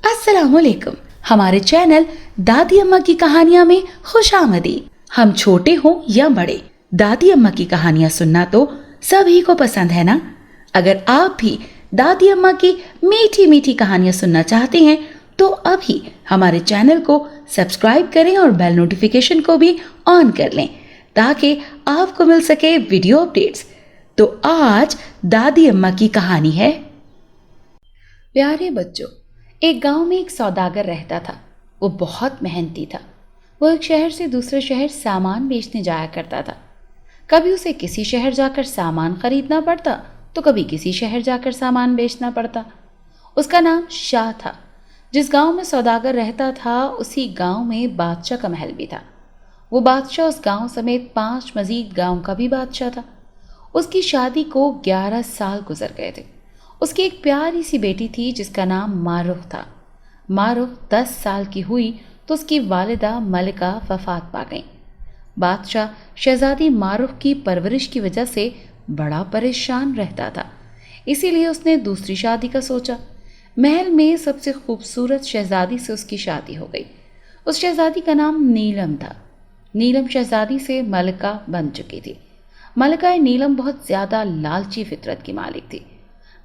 अस्सलाम वालेकुम। हमारे चैनल दादी अम्मा की कहानियां में खुशामदीद। हम छोटे हों या बड़े, दादी अम्मा की कहानियां सुनना तो सभी को पसंद है ना। अगर आप भी दादी अम्मा की मीठी मीठी कहानियां सुनना चाहते हैं तो अभी हमारे चैनल को सब्सक्राइब करें और बेल नोटिफिकेशन को भी ऑन कर लें ताकि आपको मिल सके वीडियो अपडेट्स। तो आज दादी अम्मा की कहानी है। प्यारे बच्चों, एक गांव में एक सौदागर रहता था। वो बहुत मेहनती था। वो एक शहर से दूसरे शहर सामान बेचने जाया करता था। कभी उसे किसी शहर जाकर सामान खरीदना पड़ता तो कभी किसी शहर जाकर सामान बेचना पड़ता। उसका नाम शाह था। जिस गांव में सौदागर रहता था उसी गांव में बादशाह का महल भी था। वो बादशाह उस गांव समेत 5 मजीद गांव का भी बादशाह था। उसकी शादी को 11 साल गुजर गए थे। उसकी एक प्यारी सी बेटी थी जिसका नाम मारुख था। मारुख 10 साल की हुई तो उसकी वालिदा मलिका वफात पा गईं। बादशाह शहजादी मारुख की परवरिश की वजह से बड़ा परेशान रहता था, इसीलिए उसने दूसरी शादी का सोचा। महल में सबसे खूबसूरत शहजादी से उसकी शादी हो गई। उस शहजादी का नाम नीलम था। नीलम शहजादी से मलिका बन चुकी थी। मलिका नीलम बहुत ज़्यादा लालची फितरत की मालिक थी।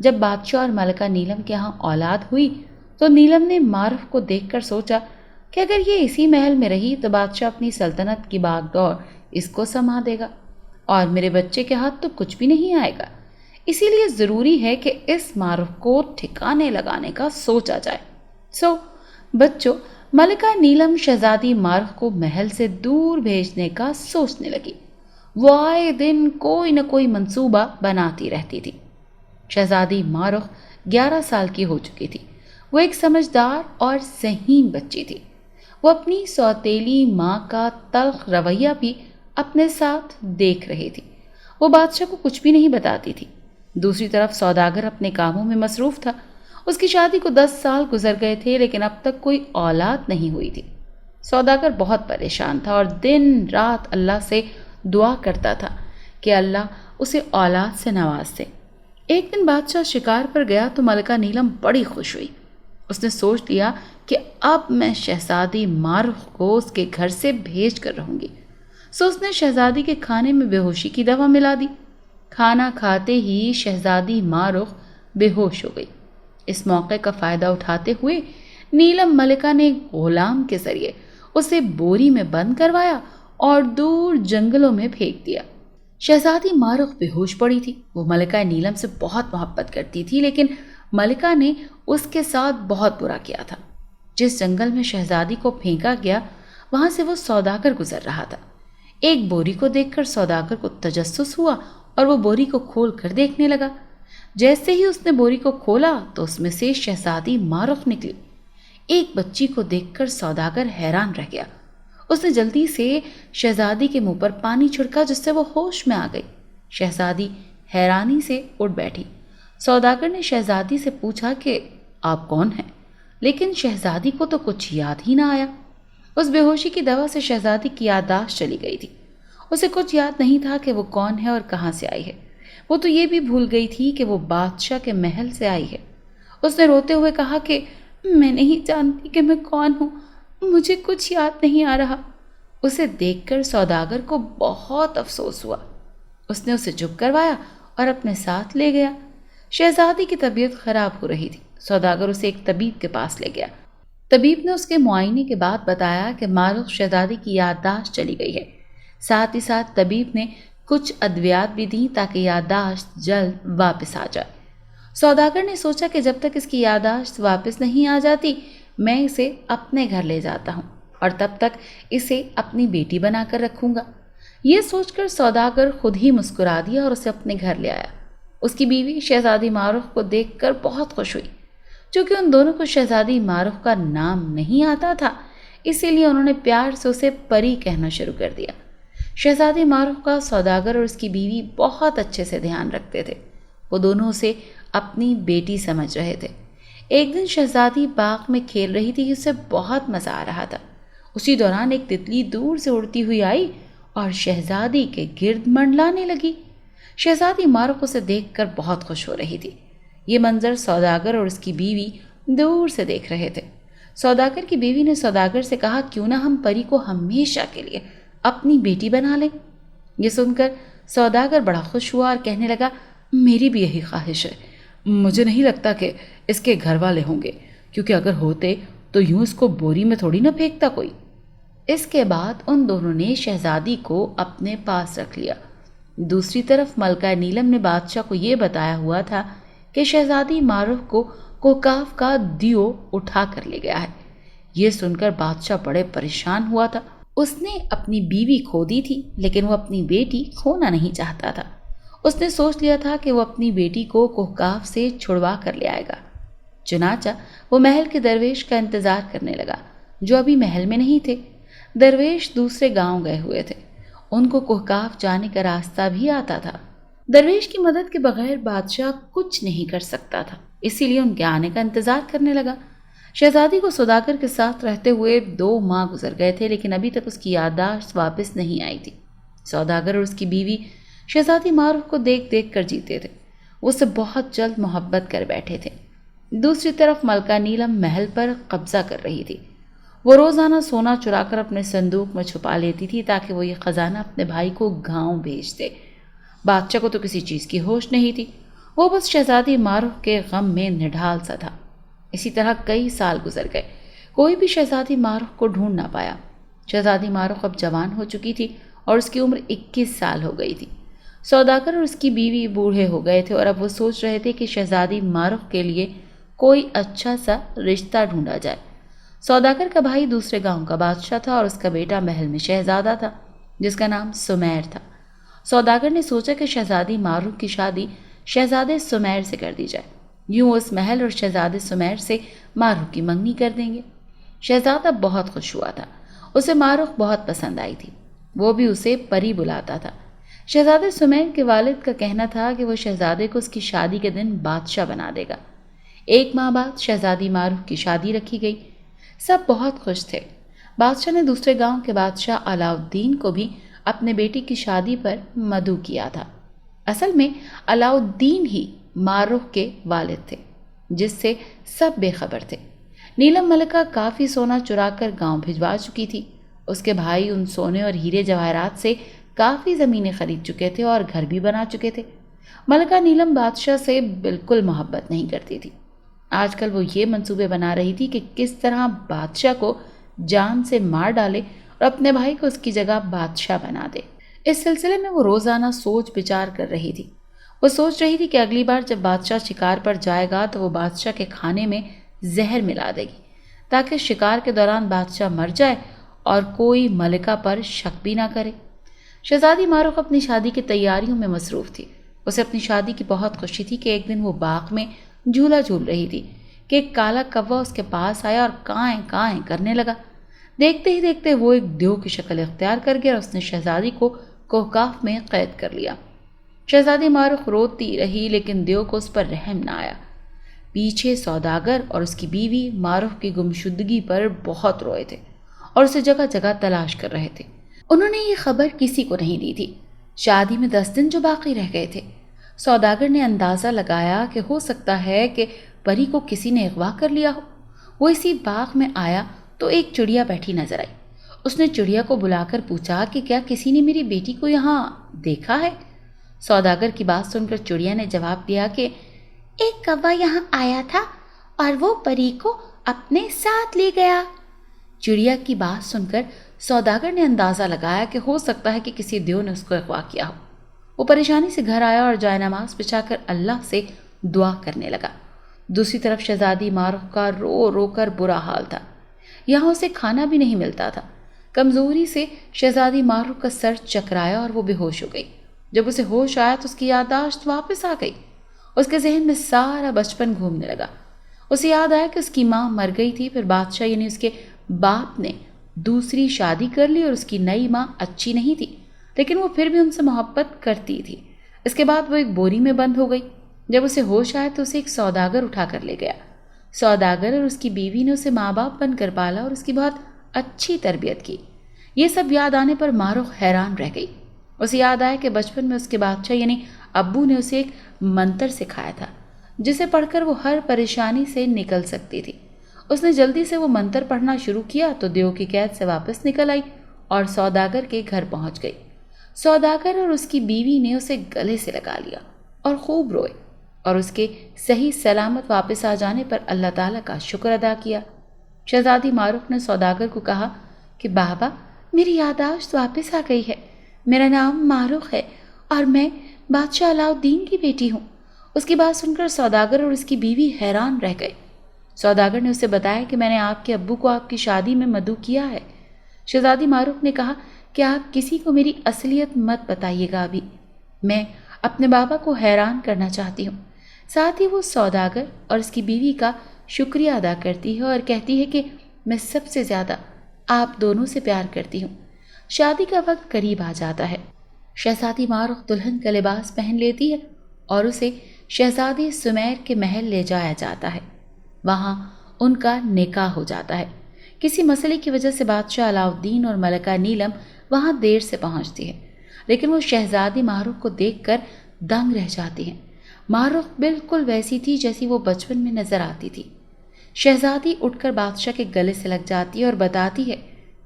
जब बादशाह और मलिका नीलम के यहाँ औलाद हुई तो नीलम ने मारुख को देखकर सोचा कि अगर ये इसी महल में रही तो बादशाह अपनी सल्तनत की बागडोर इसको समा देगा और मेरे बच्चे के हाथ तो कुछ भी नहीं आएगा। इसीलिए ज़रूरी है कि इस मारुख को ठिकाने लगाने का सोचा जाए। बच्चों, मलिका नीलम शहजादी मारुख को महल से दूर भेजने का सोचने लगी। वो आए दिन कोई न कोई मंसूबा बनाती रहती थी। शहजादी मारुख 11 साल की हो चुकी थी। वो एक समझदार और ज़हीन बच्ची थी। वो अपनी सौतेली माँ का तल्ख रवैया भी अपने साथ देख रही थी। वो बादशाह को कुछ भी नहीं बताती थी। दूसरी तरफ सौदागर अपने कामों में मसरूफ़ था। उसकी शादी को 10 साल गुजर गए थे लेकिन अब तक कोई औलाद नहीं हुई थी। सौदागर बहुत परेशान था और दिन रात अल्लाह से दुआ करता था कि अल्लाह उसे औलाद से नवाज दे। एक दिन बादशाह शिकार पर गया तो मलिका नीलम बड़ी खुश हुई। उसने सोच लिया कि अब मैं शहजादी मारुख को उसके घर से भेज कर रहूंगी। उसने शहजादी के खाने में बेहोशी की दवा मिला दी। खाना खाते ही शहजादी मारुख बेहोश हो गई। इस मौके का फ़ायदा उठाते हुए नीलम मलिका ने गुलाम के ज़रिए उसे बोरी में बंद करवाया और दूर जंगलों में फेंक दिया। शहजादी मारुख बेहोश पड़ी थी। वो मलिका नीलम से बहुत मोहब्बत करती थी लेकिन मलिका ने उसके साथ बहुत बुरा किया था। जिस जंगल में शहजादी को फेंका गया वहां से वो सौदागर गुजर रहा था। एक बोरी को देखकर सौदागर को तजस्सुस हुआ और वो बोरी को खोल कर देखने लगा। जैसे ही उसने बोरी को खोला तो उसमें से शहजादी मारुख निकली। एक बच्ची को देखकर सौदागर हैरान रह गया। उसने जल्दी से शहजादी के मुंह पर पानी छिड़का जिससे वो होश में आ गई। शहजादी हैरानी से उठ बैठी। सौदागर ने शहजादी से पूछा कि आप कौन हैं, लेकिन शहजादी को तो कुछ याद ही ना आया। उस बेहोशी की दवा से शहजादी की याददाश्त चली गई थी। उसे कुछ याद नहीं था कि वो कौन है और कहाँ से आई है। वो तो ये भी भूल गई थी कि वो बादशाह के महल से आई है। उसने रोते हुए कहा कि मैं नहीं जानती कि मैं कौन हूँ, मुझे कुछ याद नहीं आ रहा। उसे देखकर सौदागर को बहुत अफसोस हुआ। उसने उसे चुप करवाया और अपने साथ ले गया। शहजादी की तबीयत खराब हो रही थी। सौदागर उसे एक तबीब के पास ले गया। तबीब ने उसके मुआयने के बाद बताया कि मारुख शहजादी की याददाश्त चली गई है। साथ ही साथ तबीब ने कुछ अद्वियात भी दी ताकि याददाश्त जल्द वापस आ जाए। सौदागर ने सोचा कि जब तक इसकी याददाश्त वापस नहीं आ जाती मैं इसे अपने घर ले जाता हूँ और तब तक इसे अपनी बेटी बनाकर रखूँगा। ये सोचकर सौदागर खुद ही मुस्कुरा दिया और उसे अपने घर ले आया। उसकी बीवी शहजादी मारुख को देखकर बहुत खुश हुई। क्योंकि उन दोनों को शहजादी मारुख का नाम नहीं आता था इसीलिए उन्होंने प्यार से उसे परी कहना शुरू कर दिया। शहजादी मारुख का सौदागर और उसकी बीवी बहुत अच्छे से ध्यान रखते थे। वो दोनों उसे अपनी बेटी समझ रहे थे। एक दिन शहजादी बाग में खेल रही थी। उसे बहुत मज़ा आ रहा था। उसी दौरान एक तितली दूर से उड़ती हुई आई और शहजादी के गिर्द मंडलाने लगी। शहजादी मारुख उसे देखकर बहुत खुश हो रही थी। ये मंजर सौदागर और उसकी बीवी दूर से देख रहे थे। सौदागर की बीवी ने सौदागर से कहा, क्यों ना हम परी को हमेशा के लिए अपनी बेटी बना लें। ये सुनकर सौदागर बड़ा खुश हुआ और कहने लगा, मेरी भी यही ख्वाहिश है। मुझे नहीं लगता कि इसके घर वाले होंगे, क्योंकि अगर होते तो यूं इसको बोरी में थोड़ी ना फेंकता कोई। इसके बाद उन दोनों ने शहजादी को अपने पास रख लिया। दूसरी तरफ मलका नीलम ने बादशाह को ये बताया हुआ था कि शहजादी मारूफ को कोकाफ का दियो उठा कर ले गया है। ये सुनकर बादशाह बड़े परेशान हुआ था। उसने अपनी बीवी खो दी थी, लेकिन वो अपनी बेटी खोना नहीं चाहता था। उसने सोच लिया था कि वो अपनी बेटी को कोकाफ से छुड़वा कर ले आएगा। चुनाचा वो महल के दरवेश का इंतजार करने लगा, जो अभी महल में नहीं थे। दरवेश दूसरे गांव गए हुए थे। उनको कोहकाफ जाने का रास्ता भी आता था। दरवेश की मदद के बगैर बादशाह कुछ नहीं कर सकता था, इसीलिए उनके आने का इंतजार करने लगा। शहजादी को सौदागर के साथ रहते हुए 2 माह गुजर गए थे, लेकिन अभी तक उसकी याददाश्त वापस नहीं आई थी। सौदागर और उसकी बीवी शहजादी मारूफ को देख देख कर जीते थे। वो उससे बहुत जल्द मोहब्बत कर बैठे थे। दूसरी तरफ मलका नीलम महल पर कब्जा कर रही थी। वो रोज़ाना सोना चुराकर अपने संदूक में छुपा लेती थी, ताकि वो ये खजाना अपने भाई को गांव भेज दे। बादशाह को तो किसी चीज़ की होश नहीं थी। वो बस शहजादी मारूफ के गम में निढाल सा था। इसी तरह कई साल गुजर गए। कोई भी शहजादी मारूफ को ढूंढ ना पाया। शहजादी मारूफ अब जवान हो चुकी थी और उसकी उम्र 21 साल हो गई थी। सौदागर और उसकी बीवी बूढ़े हो गए थे और अब वो सोच रहे थे कि शहजादी मारूफ के लिए कोई अच्छा सा रिश्ता ढूंढा जाए। सौदागर का भाई दूसरे गांव का बादशाह था और उसका बेटा महल में शहजादा था, जिसका नाम सुमैर था। सौदागर ने सोचा कि शहजादी मारूफ की शादी शहजादे सुमैर से कर दी जाए। यूं उस महल और शहजादे सुमैर से मारूफ की मंगनी कर देंगे। शहजादा बहुत खुश हुआ था। उसे मारूफ बहुत पसंद आई थी। वो भी उसे परी बुलाता था। शहजादे सुमैर के वालिद का कहना था कि वो शहजादे को उसकी शादी के दिन बादशाह बना देगा। 1 माह बाद शहजादी मारूफ की शादी रखी गई। सब बहुत खुश थे। बादशाह ने दूसरे गांव के बादशाह अलाउद्दीन को भी अपने बेटी की शादी पर मदऊ किया था। असल में अलाउद्दीन ही मारूफ के वालिद थे, जिससे सब बेखबर थे। नीलम मलिका काफ़ी सोना चुराकर गांव भिजवा चुकी थी। उसके भाई उन सोने और हीरे जवाहरात से काफ़ी ज़मीनें खरीद चुके थे और घर भी बना चुके थे। मलिका नीलम बादशाह से बिल्कुल मोहब्बत नहीं करती थी। आजकल वो ये मंसूबे बना रही थी कि किस तरह बादशाह को जान से मार डाले और अपने भाई को उसकी जगह बादशाह बना दे। इस सिलसिले में वो रोज़ाना सोच विचार कर रही थी। वो सोच रही थी कि अगली बार जब बादशाह शिकार पर जाएगा तो वो बादशाह के खाने में जहर मिला देगी, ताकि शिकार के दौरान बादशाह मर जाए और कोई मलिका पर शक भी ना करे। शहजादी मारूफ अपनी शादी की तैयारियों में मसरूफ़ थी। उसे अपनी शादी की बहुत खुशी थी कि एक दिन वो बाग में झूला झूल रही थी कि एक काला कौवा उसके पास आया और काएं काएं करने लगा। देखते ही देखते वो एक देव की शक्ल इख्तियार कर गया और उसने शहजादी को कोहकाफ में कैद कर लिया। शहजादी मारूफ रोती रही, लेकिन देव को उस पर रहम ना आया। पीछे सौदागर और उसकी बीवी मारूफ की गुमशुदगी पर बहुत रोए थे और उसे जगह जगह तलाश कर रहे थे। उन्होंने ये खबर किसी को नहीं दी थी। शादी में 10 दिन जो बाकी रह गए थे। सौदागर ने अंदाज़ा लगाया कि हो सकता है कि परी को किसी ने अगवा कर लिया हो। वो इसी बाग में आया तो एक चिड़िया बैठी नजर आई। उसने चिड़िया को बुलाकर पूछा कि क्या किसी ने मेरी बेटी को यहाँ देखा है। सौदागर की बात सुनकर चिड़िया ने जवाब दिया कि एक कौवा यहाँ आया था और वो परी को अपने साथ ले गया। चिड़िया की बात सुनकर सौदागर ने अंदाज़ा लगाया कि हो सकता है कि किसी देव ने उसको अगवा किया हो। वो परेशानी से घर आया और जायनमाज बिछाकर अल्लाह से दुआ करने लगा। दूसरी तरफ शहजादी मारूफ का रो रो कर बुरा हाल था। यहाँ उसे खाना भी नहीं मिलता था। कमज़ोरी से शहजादी मारूफ का सर चकराया और वो बेहोश हो गई। जब उसे होश आया तो उसकी याददाश्त वापस आ गई। उसके जहन में सारा बचपन घूमने लगा। उसे याद आया कि उसकी माँ मर गई थी, फिर बादशाह यानी उसके बाप ने दूसरी शादी कर ली और उसकी नई माँ अच्छी नहीं थी, लेकिन वो फिर भी उनसे मोहब्बत करती थी। इसके बाद वो एक बोरी में बंद हो गई। जब उसे होश आया तो उसे एक सौदागर उठा कर ले गया। सौदागर और उसकी बीवी ने उसे माँ बाप बनकर पाला और उसकी बहुत अच्छी तरबियत की। ये सब याद आने पर मारूफ हैरान रह गई। उसे याद आया कि बचपन में उसके बादशाह यानी अब्बू ने उसे एक मंत्र सिखाया था, जिसे पढ़कर वो हर परेशानी से निकल सकती थी। उसने जल्दी से वो मंत्र पढ़ना शुरू किया तो देव की कैद से वापस निकल आई और सौदागर के घर पहुंच गई। सौदागर और उसकी बीवी ने उसे गले से लगा लिया और खूब रोए और उसके सही सलामत वापस आ जाने पर अल्लाह ताला का शुक्र अदा किया। शहजादी मारूफ ने सौदागर को कहा कि बाबा, मेरी याददाश्त वापस आ गई है। मेरा नाम मारूफ है और मैं बादशाह अलाउद्दीन की बेटी हूँ। उसकी बात सुनकर सौदागर और उसकी बीवी हैरान रह गए। सौदागर ने उसे बताया कि मैंने आपके अब्बू को आपकी शादी में मदऊ किया है। शहजादी मारूफ ने कहा कि आप किसी को मेरी असलियत मत बताइएगा, अभी मैं अपने बाबा को हैरान करना चाहती हूँ। साथ ही वो सौदागर और उसकी बीवी का शुक्रिया अदा करती है और कहती है कि मैं सबसे ज़्यादा आप दोनों से प्यार करती हूँ। शादी का वक्त करीब आ जाता है। शहजादी मारूफ दुल्हन का लिबास पहन लेती है और उसे शहजादी सुमेर के महल ले जाया जाता है। वहाँ उनका निकाह हो जाता है। किसी मसले की वजह से बादशाह अलाउद्दीन और मलका नीलम वहाँ देर से पहुँचती है, लेकिन वो शहजादी मारूफ को देखकर दंग रह जाती हैं। मारूफ बिल्कुल वैसी थी जैसी वो बचपन में नजर आती थी। शहजादी उठकर बादशाह के गले से लग जाती है और बताती है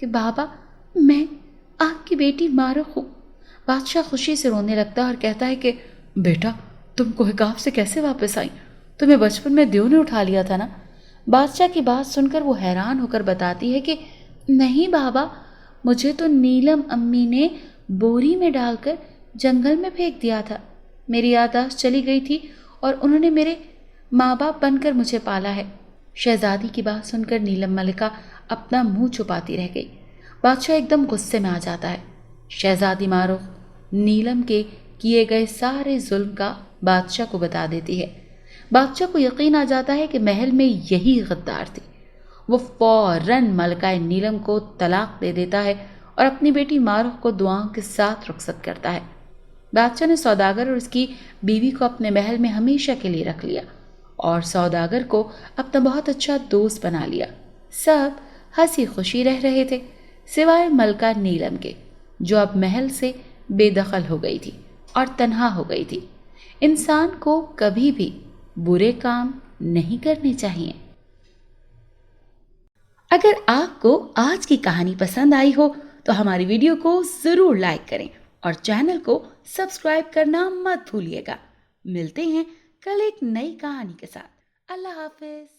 कि बाबा, मैं आपकी बेटी मारूफ हूँ। बादशाह खुशी से रोने लगता है और कहता है कि बेटा, तुम कोहकाफ से कैसे वापस आई? तुम्हें बचपन में देव ने उठा लिया था ना? बादशाह की बात सुनकर वो हैरान होकर बताती है कि नहीं बाबा, मुझे तो नीलम अम्मी ने बोरी में डालकर जंगल में फेंक दिया था। मेरी याददाश्त चली गई थी और उन्होंने मेरे माँ बाप बनकर मुझे पाला है। शहजादी की बात सुनकर नीलम मलिका अपना मुंह छुपाती रह गई। बादशाह एकदम गुस्से में आ जाता है। शहजादी मारूफ नीलम के किए गए सारे जुल्म का बादशाह को बता देती है। बादशाह को यकीन आ जाता है कि महल में यही गद्दार थी। वो फौरन मलका नीलम को तलाक दे देता है और अपनी बेटी मारूफ को दुआओं के साथ रुखसत करता है। बादशाह ने सौदागर और उसकी बीवी को अपने महल में हमेशा के लिए रख लिया और सौदागर को अपना बहुत अच्छा दोस्त बना लिया। सब हंसी खुशी रह रहे थे, सिवाय मलका नीलम के, जो अब महल से बेदखल हो गई थी और तन्हा हो गई थी। इंसान को कभी भी बुरे काम नहीं करने चाहिए। अगर आपको आज की कहानी पसंद आई हो तो हमारी वीडियो को जरूर लाइक करें और चैनल को सब्सक्राइब करना मत भूलिएगा। मिलते हैं कल एक नई कहानी के साथ। अल्लाह हाफिज।